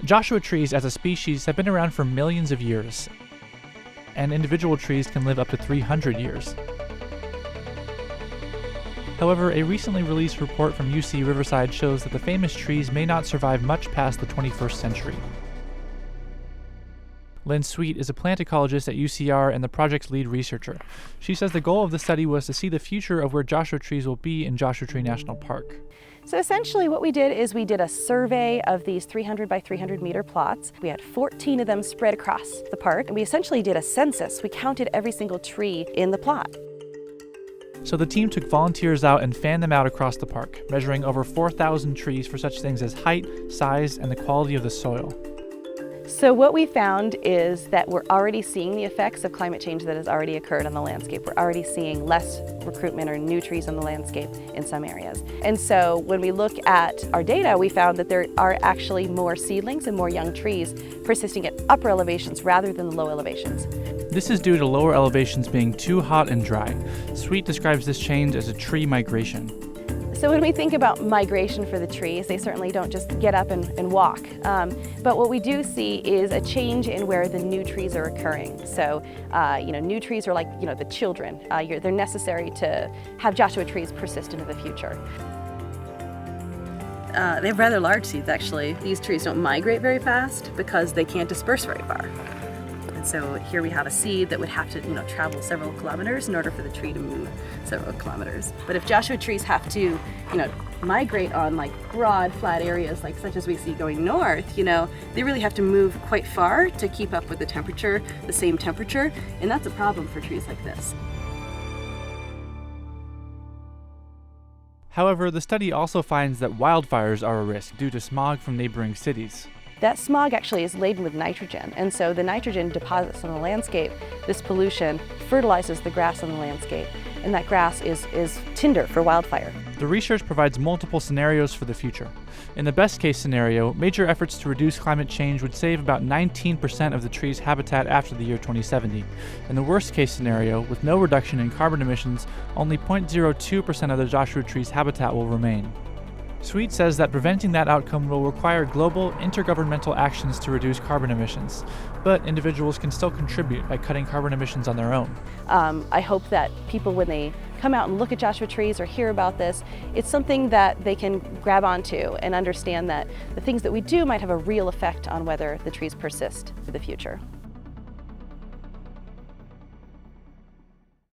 Joshua trees as a species have been around for millions of years, and individual trees can live up to 300 years. However, a recently released report from UC Riverside shows that the famous trees may not survive much past the 21st century. Lynn Sweet is a plant ecologist at UCR and the project's lead researcher. She says the goal of the study was to see the future of where Joshua trees will be in Joshua Tree National Park. So essentially what we did is we did a survey of these 300 by 300 meter plots. We had 14 of them spread across the park, and we essentially did a census. We counted every single tree in the plot. So the team took volunteers out and fanned them out across the park, measuring over 4,000 trees for such things as height, size, and the quality of the soil. So what we found is that we're already seeing the effects of climate change that has already occurred on the landscape. We're already seeing less recruitment or new trees on the landscape in some areas. And so when we look at our data, we found that there are actually more seedlings and more young trees persisting at upper elevations rather than the low elevations. This is due to lower elevations being too hot and dry. Sweet describes this change as a tree migration. So when we think about migration for the trees, they certainly don't just get up and walk. But what we do see is a change in where the new trees are occurring. So, new trees are like, the children. They're necessary to have Joshua trees persist into the future. They have rather large seeds, actually. These trees don't migrate very fast because they can't disperse very far. So here we have a seed that would have to, travel several kilometers in order for the tree to move several kilometers. But if Joshua trees have to, migrate on like broad, flat areas like such as we see going north, they really have to move quite far to keep up with the same temperature, and that's a problem for trees like this. However, the study also finds that wildfires are a risk due to smog from neighboring cities. That smog actually is laden with nitrogen, and so the nitrogen deposits on the landscape. This pollution fertilizes the grass on the landscape, and that grass is tinder for wildfire. The research provides multiple scenarios for the future. In the best case scenario, major efforts to reduce climate change would save about 19% of the tree's habitat after the year 2070. In the worst case scenario, with no reduction in carbon emissions, only 0.02% of the Joshua tree's habitat will remain. Sweet says that preventing that outcome will require global, intergovernmental actions to reduce carbon emissions, but individuals can still contribute by cutting carbon emissions on their own. I hope that people, when they come out and look at Joshua trees or hear about this, it's something that they can grab onto and understand that the things that we do might have a real effect on whether the trees persist for the future.